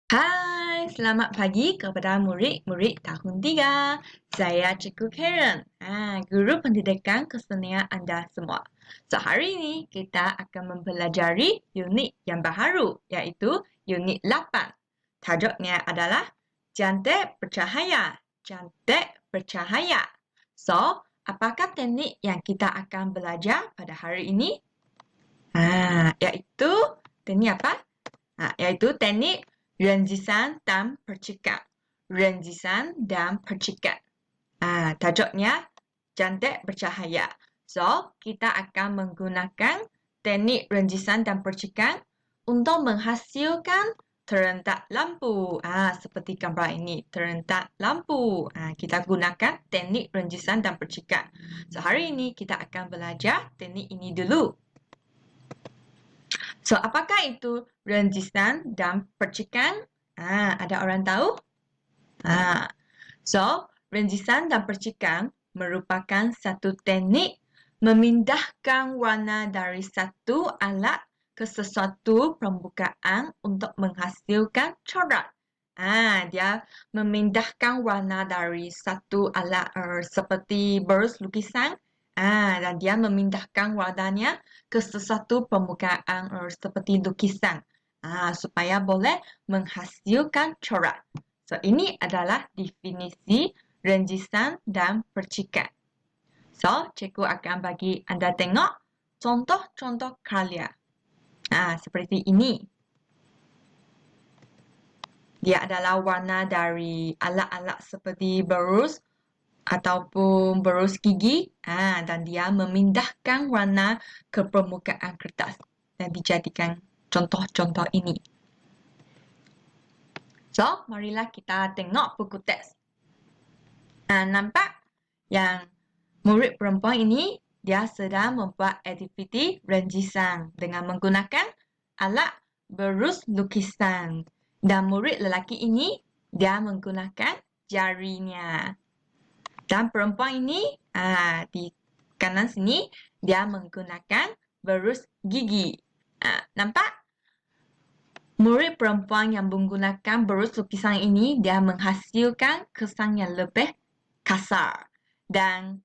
Hai, selamat pagi kepada murid-murid tahun 3. Saya Cikgu Karen, guru pendidikan kesenian anda semua. So, hari ini kita akan mempelajari unit yang baharu, iaitu unit 8. Tajuknya adalah Cantik Bercahaya. Cantik Bercahaya. So, apakah teknik yang kita akan belajar pada hari ini? Iaitu teknik apa? Iaitu teknik renjisan dan percikan. Renjisan dan percikan. Tajuknya cantik bercahaya. So, kita akan menggunakan teknik renjisan dan percikan untuk menghasilkan terentak lampu. Seperti gambar ini, terentak lampu. Kita gunakan teknik renjisan dan percikan. So, hari ini kita akan belajar teknik ini dulu. So, apakah itu renjisan dan percikan? Ada orang tahu? So, renjisan dan percikan merupakan satu teknik memindahkan warna dari satu alat ke sesuatu permukaan untuk menghasilkan corak. Dia memindahkan warna dari satu alat seperti berus lukisan dan dia memindahkan warnanya ke sesuatu permukaan seperti lukisan supaya boleh menghasilkan corak. So, ini adalah definisi renjisan dan percikan. So, cikgu akan bagi anda tengok contoh-contoh karya. Seperti ini. Dia adalah warna dari alat-alat seperti berus ataupun berus gigi dan dia memindahkan warna ke permukaan kertas dan dijadikan contoh-contoh ini. So, marilah kita tengok buku teks. Nampak yang murid perempuan ini dia sedang membuat aktiviti renjisan dengan menggunakan alat berus lukisan. Dan murid lelaki ini dia menggunakan jarinya. Dan perempuan ini di kanan sini dia menggunakan berus gigi. Nampak? Murid perempuan yang menggunakan berus lukisan ini dia menghasilkan kesan yang lebih kasar. Dan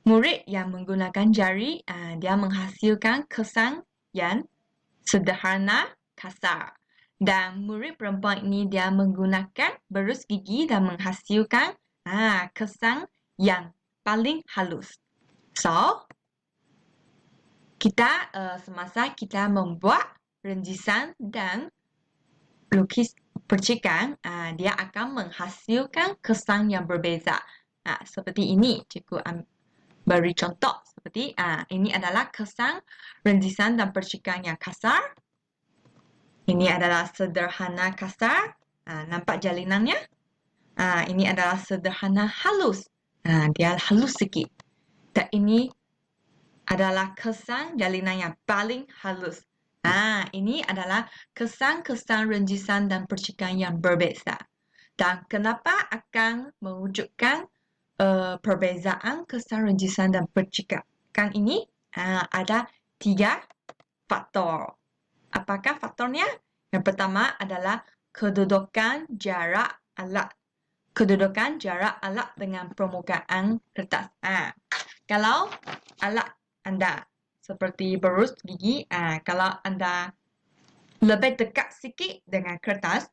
murid yang menggunakan jari dia menghasilkan kesan yang sederhana kasar. Dan murid perempuan ini dia menggunakan berus gigi dan menghasilkan kesan yang paling halus. So, kita semasa kita membuat renjisan dan lukis percikan, dia akan menghasilkan kesan yang berbeza. Seperti ini, cikgu beri contoh. Seperti ini adalah kesan renjisan dan percikan yang kasar. Ini adalah sederhana kasar. Nampak jalinannya? Ini adalah sederhana halus. Dia halus sikit. Dan ini adalah kesan jalinan yang paling halus. Ini adalah kesan-kesan renjisan dan percikan yang berbeza. Dan kenapa akan mewujudkan perbezaan kesan renjisan dan percikan ini? Ada 3 faktor. Apakah faktornya? Yang pertama adalah kedudukan jarak alat. Kedudukan jarak alat dengan permukaan kertas. Kalau alat anda seperti berus gigi, kalau anda lebih dekat sikit dengan kertas,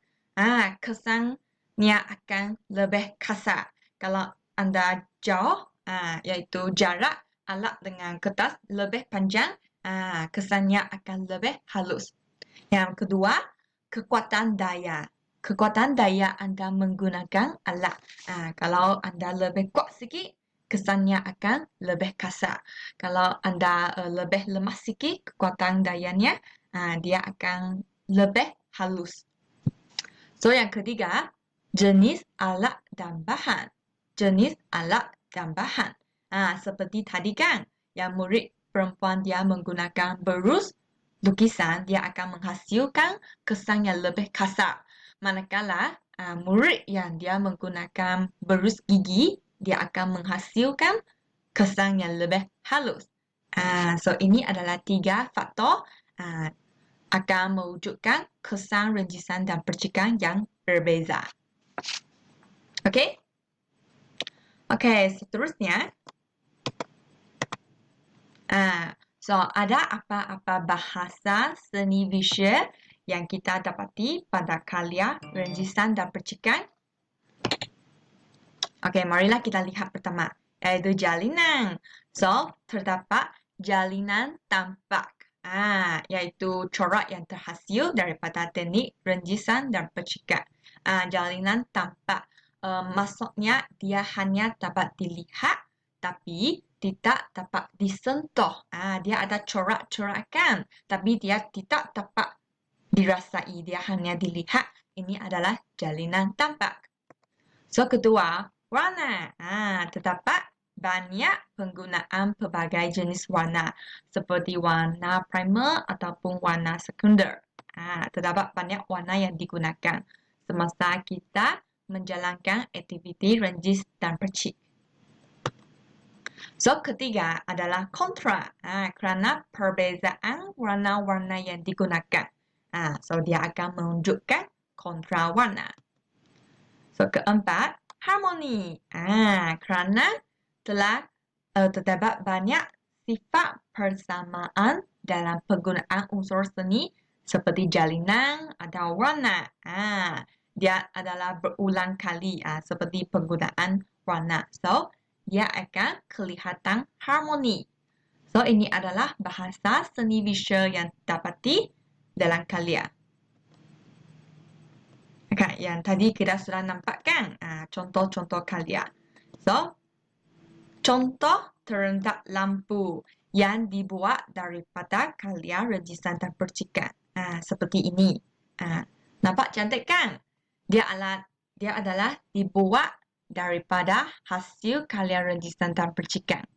kesannya akan lebih kasar. Kalau anda jauh, iaitu jarak alat dengan kertas lebih panjang, kesannya akan lebih halus. Yang kedua, kekuatan daya. Kekuatan daya anda menggunakan alat. Kalau anda lebih kuat sikit, kesannya akan lebih kasar. Kalau anda lebih lemah sikit, kekuatan dayanya, dia akan lebih halus. So, yang ketiga, jenis alat dan bahan. Jenis alat dan bahan. Seperti tadi kan, yang murid perempuan dia menggunakan berus lukisan, dia akan menghasilkan kesan yang lebih kasar. Manakala murid yang dia menggunakan berus gigi, dia akan menghasilkan kesan yang lebih halus. So, ini adalah 3 faktor akan mewujudkan kesan renjisan dan percikan yang berbeza. Okey? Okey, seterusnya. So, ada apa-apa bahasa seni visual yang kita dapati pada karya renjisan dan percikan? Okey, marilah kita lihat pertama, iaitu jalinan. So, terdapat jalinan tampak. Iaitu corak yang terhasil daripada teknik renjisan dan percikan. Jalinan tampak. Maksudnya dia hanya dapat dilihat tapi tidak dapat disentuh. Dia ada corak-corakan tapi dia tidak dapat dirasai. Dia hanya dilihat. Ini adalah jalinan tampak. So, kedua, warna. Terdapat banyak penggunaan pelbagai jenis warna seperti warna primer ataupun warna sekunder. Terdapat banyak warna yang digunakan semasa kita menjalankan aktiviti renjis dan percik. So, ketiga adalah kontra. Kerana perbezaan warna-warna yang digunakan. So, dia akan menunjukkan kontra warna. So, keempat, harmoni. Kerana telah terdapat banyak sifat persamaan dalam penggunaan unsur seni seperti jalinan atau warna. Dia adalah berulang kali seperti penggunaan warna. So, dia akan kelihatan harmoni. So, ini adalah bahasa seni visual yang dapati dalam karya. Yang tadi kita sudah nampak kan contoh-contoh karya. So, contoh terentak lampu yang dibuat daripada karya renjisan dan percikan. Seperti ini. Nampak cantik kan? Dia adalah dibuat daripada hasil karya renjisan dan percikan.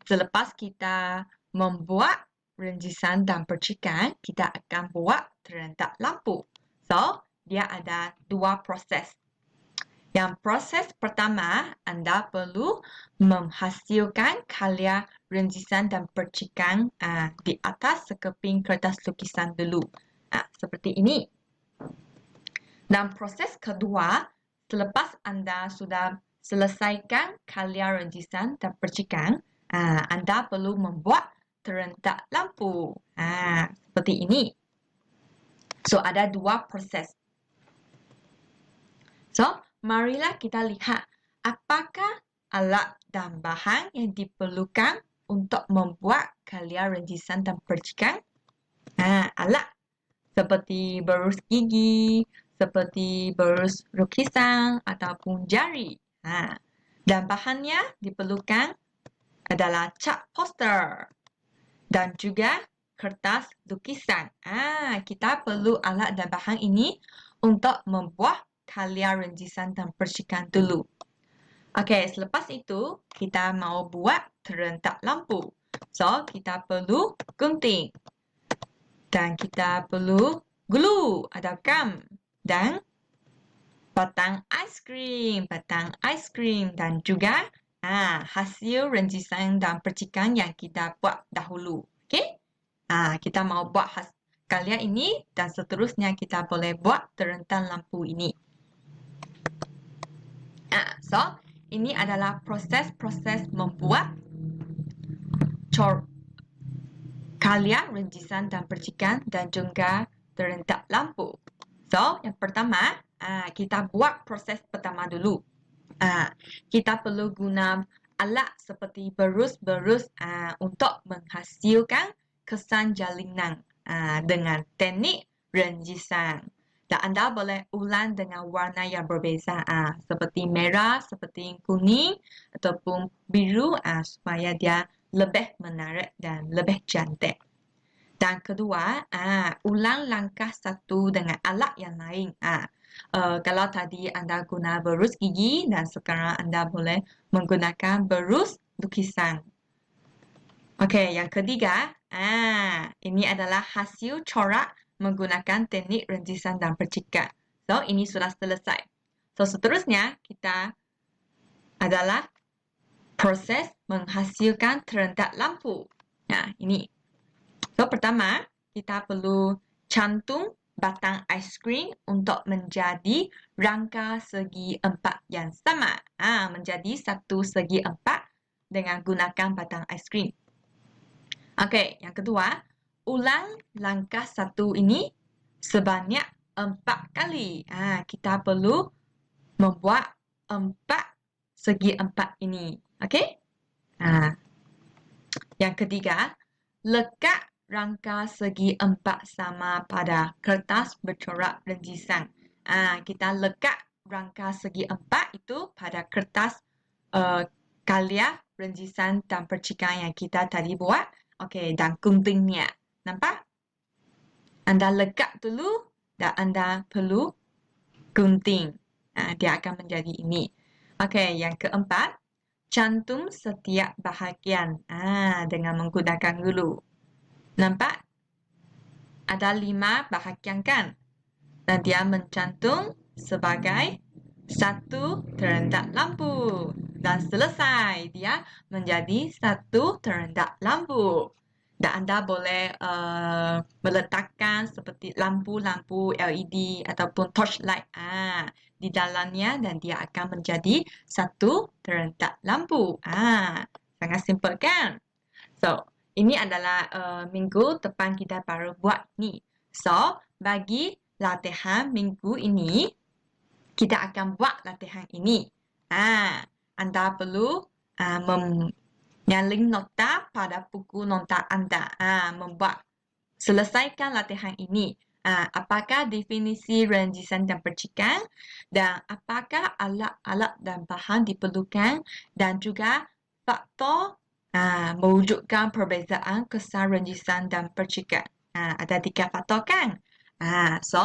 Selepas kita membuat renjisan dan percikan, kita akan buat terentak lampu. So, dia ada dua proses. Yang proses pertama, anda perlu menghasilkan karya renjisan dan percikan di atas sekeping kertas lukisan dulu. Seperti ini. Dan proses kedua, selepas anda sudah selesaikan karya renjisan dan percikan, anda perlu membuat terentak lampu. Seperti ini. So, ada dua proses. So, marilah kita lihat apakah alat dan bahan yang diperlukan untuk membuat karya renjisan dan percikan. Alat seperti berus gigi, seperti berus lukisan ataupun jari. Dan bahannya diperlukan adalah cat poster dan juga kertas lukisan. Kita perlu alat dan bahan ini untuk membuat karya renjisan dan percikan dulu. Okey, selepas itu kita mau buat terentak lampu. So, kita perlu gunting. Dan kita perlu glue atau gam. Dan batang ais krim. Dan juga hasil renjisan dan percikan yang kita buat dahulu. Okey? Kita mau buat karya ini dan seterusnya kita boleh buat terentak lampu ini. So, ini adalah proses-proses membuat karya renjisan dan percikan dan juga terentak lampu. So, yang pertama, kita buat proses pertama dulu. Kita perlu guna alat seperti berus-berus untuk menghasilkan kesan jalinan dengan teknik renjisan. Dan anda boleh ulang dengan warna yang berbeza seperti merah, seperti kuning ataupun biru supaya dia lebih menarik dan lebih cantik. Dan kedua, ulang langkah satu dengan alat yang lain. Kalau tadi anda guna berus gigi dan sekarang anda boleh menggunakan berus lukisan. Okey, yang ketiga, ini adalah hasil corak menggunakan teknik renjisan dan percikan. So, ini sudah selesai. So, seterusnya kita adalah proses menghasilkan terentak lampu. Ini. So, pertama, kita perlu cantum batang aiskrim untuk menjadi rangka segi 4 yang sama. Menjadi satu segi 4 dengan gunakan batang aiskrim. Okey, yang kedua, ulang langkah 1 ini sebanyak 4 kali. Kita perlu membuat 4 segi 4 ini. Okey? Yang ketiga, lekat rangka segi 4 sama pada kertas bercorak renjisan. Kita lekat rangka segi 4 itu pada kertas karya renjisan dan percikan yang kita tadi buat. Okey, dan guntingnya. Nampak? Anda lekat dulu dan anda perlu gunting. Dia akan menjadi ini. Okey, yang keempat, cantum setiap bahagian dengan menggunakan hulu. Nampak? Ada 5 bahagian kan? Dan dia mencantum sebagai satu terendak lampu. Dan selesai, dia menjadi satu terendak lampu. Dan anda boleh meletakkan seperti lampu-lampu LED ataupun torchlight di dalamnya dan dia akan menjadi satu terendak lampu. Sangat simple kan? So, ini adalah minggu depan kita baru buat ni. So, bagi latihan minggu ini, kita akan buat latihan ini. Anda perlu menyalin nota pada buku nota anda. Selesaikan latihan ini. Apakah definisi renjisan dan percikan dan apakah alat-alat dan bahan diperlukan dan juga faktor mewujudkan perbezaan kesan renjisan dan percikan. Ada 3 faktor kan? So,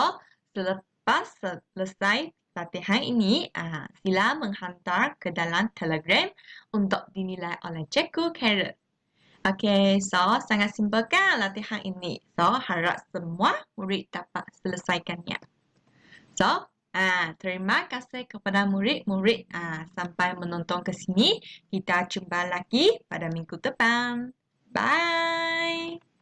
selepas selesai latihan ini, sila menghantar ke dalam Telegram untuk dinilai oleh Cikgu Carrot. Okey, so sangat simple kan latihan ini? So, harap semua murid dapat selesaikannya. So, terima kasih kepada murid-murid sampai menonton ke sini. Kita jumpa lagi pada minggu depan. Bye!